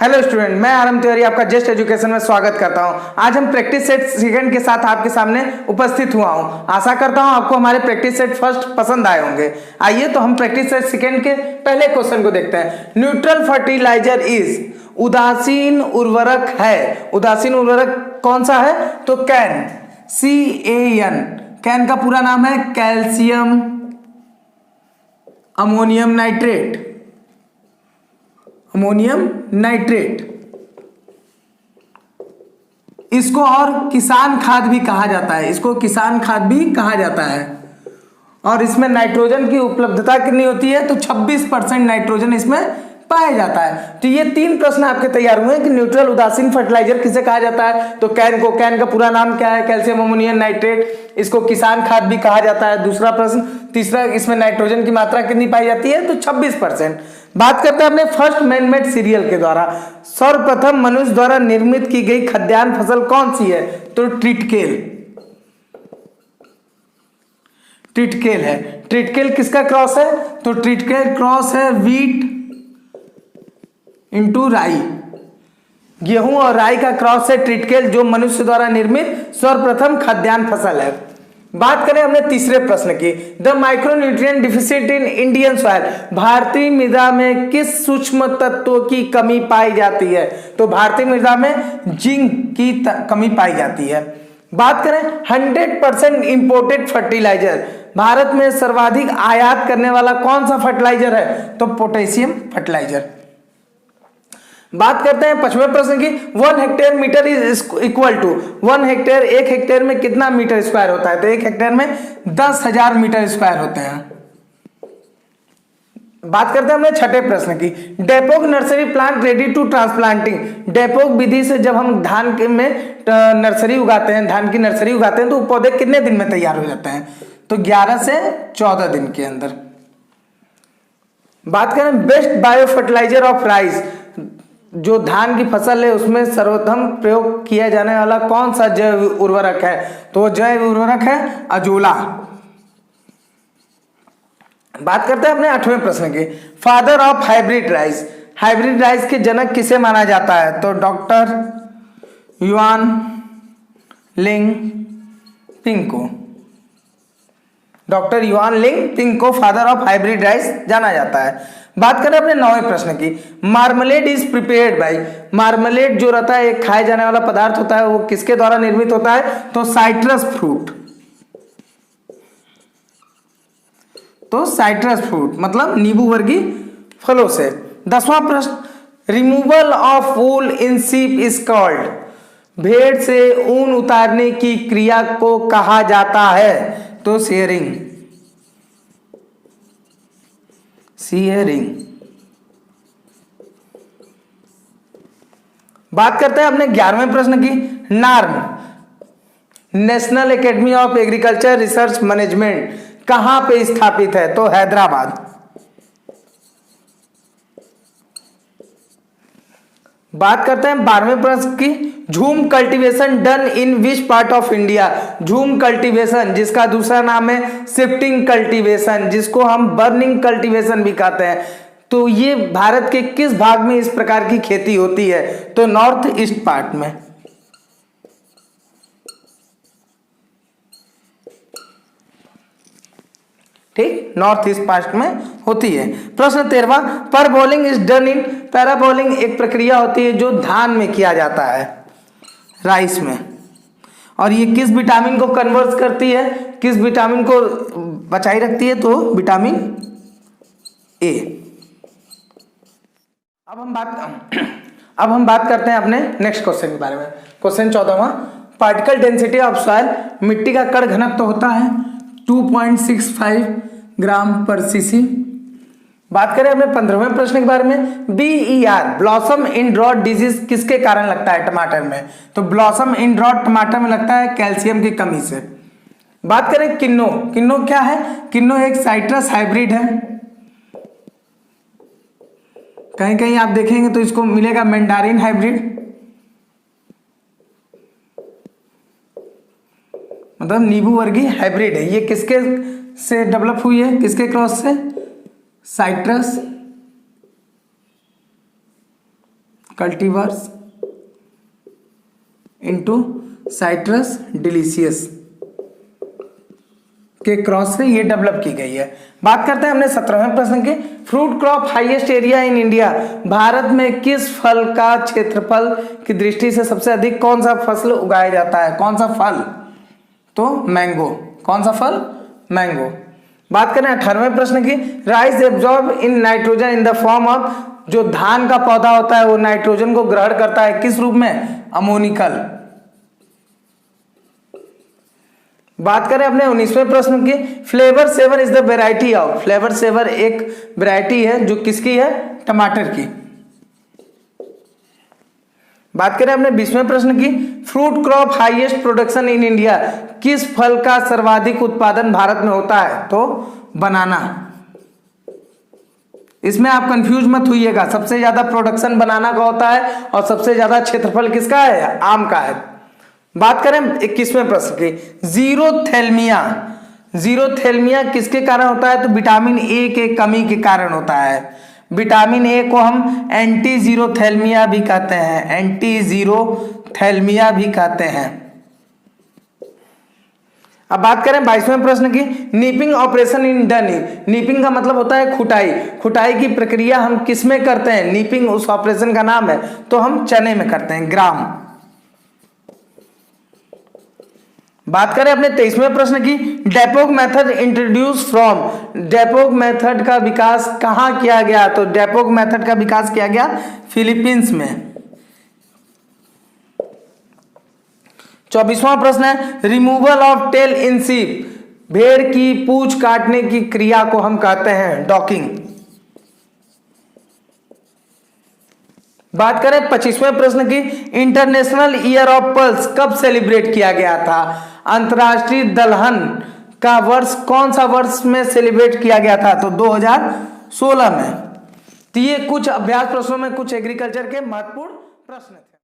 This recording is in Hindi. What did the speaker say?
हेलो स्टूडेंट, मैं आरएम तिवारी आपका जस्ट एजुकेशन में स्वागत करता हूं। आज हम प्रैक्टिस सेट सेकंड के साथ आपके सामने उपस्थित हुआ हूं। आशा करता हूं आपको हमारे प्रैक्टिस सेट फर्स्ट पसंद आए होंगे। आइए तो हम प्रैक्टिस सेट सेकंड के पहले क्वेश्चन को देखते हैं। न्यूट्रल फर्टिलाइजर इज, उदासीन उर्वरक है। उदासीन उर्वरक कौन सा है? तो कैन, CAN। कैन का पूरा नाम है calcium ammonium nitrate. Ammonium nitrate, इसको और किसान खाद भी कहा जाता है। इसको किसान खाद भी कहा जाता है। और इसमें नाइट्रोजन की उपलब्धता कितनी होती है? तो 26% नाइट्रोजन इसमें पाया जाता है। तो ये 3 प्रश्न आपके तैयार हुए कि न्यूट्रल उदासीन फर्टिलाइजर किसे कहा जाता है। तो कैन का पूरा नाम क्या है? Calcium ammonium nitrate. इसको किसान खाद भी कहा जाता है, दूसरा प्रश्न। तीसरा, इसमें नाइट्रोजन की मात्रा कितनी पाई जाती है? तो 26%। बात करते हैं अपने फर्स्ट मैन मेड सीरियल के द्वारा। सर्वप्रथम मनुष्य द्वारा निर्मित की गई खाद्यान्न फसल कौन सी है? तो ट्रिटकेल। ट्रिटकेल है। ट्रिटकेल किसका क्रॉस है? तो ट्रिटकेल क्रॉस है वीट इंटू राई। गेहूं और राई का क्रॉस है ट्रिटकेल, जो मनुष्य द्वारा निर्मित सर्वप्रथम खाद्यान्न फसल है। बात करें हमने तीसरे प्रश्न की। The micronutrient deficit in Indian soil, भारतीय मृदा में किस सूक्ष्म तत्व की कमी पाई जाती है? तो भारतीय मृदा में जिंक की कमी पाई जाती है। बात करें 100% इंपोर्टेड फर्टिलाइजर, भारत में सर्वाधिक आयात करने वाला कौन सा फर्टिलाइजर है? तो पोटेशियम फर्टिलाइजर। बात करते हैं 5वें प्रश्न की। 1 hectare metre is equal to, 1 hectare, 1 hectare में कितना मीटर स्क्वायर होता है? तो 1 हेक्टेयर में 10,000 मीटर स्क्वायर होते हैं। बात करते हैं हमने 6ठे प्रश्न की। Dapog nursery plant ready to transplanting, dapog विधि से जब हम धान में नर्सरी उगाते हैं, धान की नर्सरी उगाते हैं, तो पौधे कितने दिन में तैयार हो जाते हैं? तो 11 से 14 दिन के अंदर। बात करें best bio fertilizer of rice, जो धान की फसल है उसमें सर्वोत्तम प्रयोग किया जाने वाला कौन सा जैव उर्वरक है? तो जैव उर्वरक है अजोला। बात करते हैं अपने 8वें प्रश्न की। Father of hybrid rice, hybrid rice के जनक किसे माना जाता है? तो डॉक्टर युआन लिंग पिंग को। डॉक्टर युआन लिंग पिंग को फादर ऑफ हाइब्रिड राइस जाना जाता है। बात करें अपने 9वें प्रश्न की। Marmalade is prepared by, marmalade जो रहता है एक खाए जाने वाला पदार्थ होता है, वो किसके द्वारा निर्मित होता है? तो साइट्रस फ्रूट। तो साइट्रस फ्रूट मतलब नींबू वर्गीय फलों से। 10वां प्रश्न। Removal of wool in sheep is called, भेड़ से ऊन उतारने की क्रिया को कहा जाता है? तो शेयरिंग। शेयरिंग। बात करते हैं अपने 11वें प्रश्न की। NAARM, national academy of agriculture research management, कहां पे स्थापित है? तो हैदराबाद। बात करते हैं 12वें प्रश्न की। झूम cultivation done in which part of India, झूम कल्टीवेशन जिसका दूसरा नाम है शिफ्टिंग कल्टीवेशन, जिसको हम बर्निंग कल्टीवेशन भी कहते हैं, तो ये भारत के किस भाग में इस प्रकार की खेती होती है? तो नॉर्थ ईस्ट पार्ट में। ठीक, नॉर्थ ईस्ट पार्ट में होती है। प्रश्न 13वां। पर bowling is done in, para bowling एक प्रक्रिया होती है जो धान में किया जाता है, राइस में, और ये किस विटामिन को कन्वर्ट करती है? किस विटामिन को बचाई रखती है? तो विटामिन ए। अब हम बात करते हैं अपने नेक्स्ट क्वेश्चन के बारे में। क्वेश्चन 14वां। पार्टिकल डेंसिटी ऑफ सॉइल, मिट्टी का कण घनत्व होता है 2.65 ग्राम पर सीसी। बात करें अपने 15वें प्रश्न के बारे में। BER, blossom in rot disease किसके कारण लगता है टमाटर में? तो ब्लॉसम इन रॉट टमाटर में लगता है कैल्शियम की कमी से। बात करें किन्नो, किन्नो क्या है? किन्नो एक साइट्रस हाइब्रिड है। कहीं कहीं आप देखेंगे तो इसको मिलेगा मैंडारिन हाइब्रिड, मतलब नींबू वर्गीय हाइब्रिड है। ये किसके से डेवलप हुई है? किसके क्रॉस से? Citrus cultivars into citrus delicious के क्रॉस से ये डेवलप की गई है। बात करते हैं हमने 17वें प्रश्न की, fruit crop highest area in India, Bharat में किस फल का क्षेत्रफल की दृष्टि से सबसे अधिक कौन सा फसल उगाया जाता है? कौन सा फल? तो मैंगो। कौन सा फल? मैंगो। बात करें 18वें प्रश्न की, rice absorb in nitrogen in the form of, जो धान का पौधा होता है वो नाइट्रोजन को ग्रहण करता है किस रूप में? अमोनिकल। बात करें अपने 19वें प्रश्न की, Flavr Savr is the variety of, Flavr Savr एक वेराइटी है जो किसकी है? टमाटर की। बात करें अपने 20वें प्रश्न की, fruit crop highest production in India, किस फल का सर्वाधिक उत्पादन भारत में होता है? तो बनाना। इसमें आप कंफ्यूज मत होइएगा, सबसे ज्यादा प्रोडक्शन बनाना का होता है और सबसे ज्यादा क्षेत्रफल किसका है? आम का है। बात करें 21वें प्रश्न की, जीरोथैल्मिया, जीरोथैल्मिया किसके कारण होता है? तो विटामिन ए के कमी के कारण होता है। विटामिन ए को हम एंटी जीरोथैल्मिया भी कहते हैं, एंटी जीरोथैल्मिया भी कहते हैं। अब बात करें 22वें प्रश्न की, नीपिंग ऑपरेशन इन डनी, नीपिंग का मतलब होता है खुटाई, खुटाई की प्रक्रिया हम किस में करते हैं? नीपिंग उस ऑपरेशन का नाम है, तो हम चने में करते हैं, ग्राम। बात करें अपने 23वें प्रश्न की, डेपोक मेथड इंट्रोड्यूस फ्रॉम, डेपोक मेथड का विकास कहां किया गया? तो डेपोक मेथड का विकास किया गया फिलीपींस में। 24वां प्रश्न है, removal of tail in sheep, भेड़ की पूंछ काटने की क्रिया को हम कहते हैं डॉकिंग। बात करें 25वें प्रश्न की, इंटरनेशनल ईयर ऑफ पल्स कब सेलिब्रेट किया गया था? अंतरराष्ट्रीय दलहन का वर्ष कौन सा वर्ष में सेलिब्रेट किया गया था? तो 2016 में। तो ये कुछ अभ्यास प्रश्नों में कुछ एग्रीकल्चर के महत्वपूर्ण प्रश्न थे।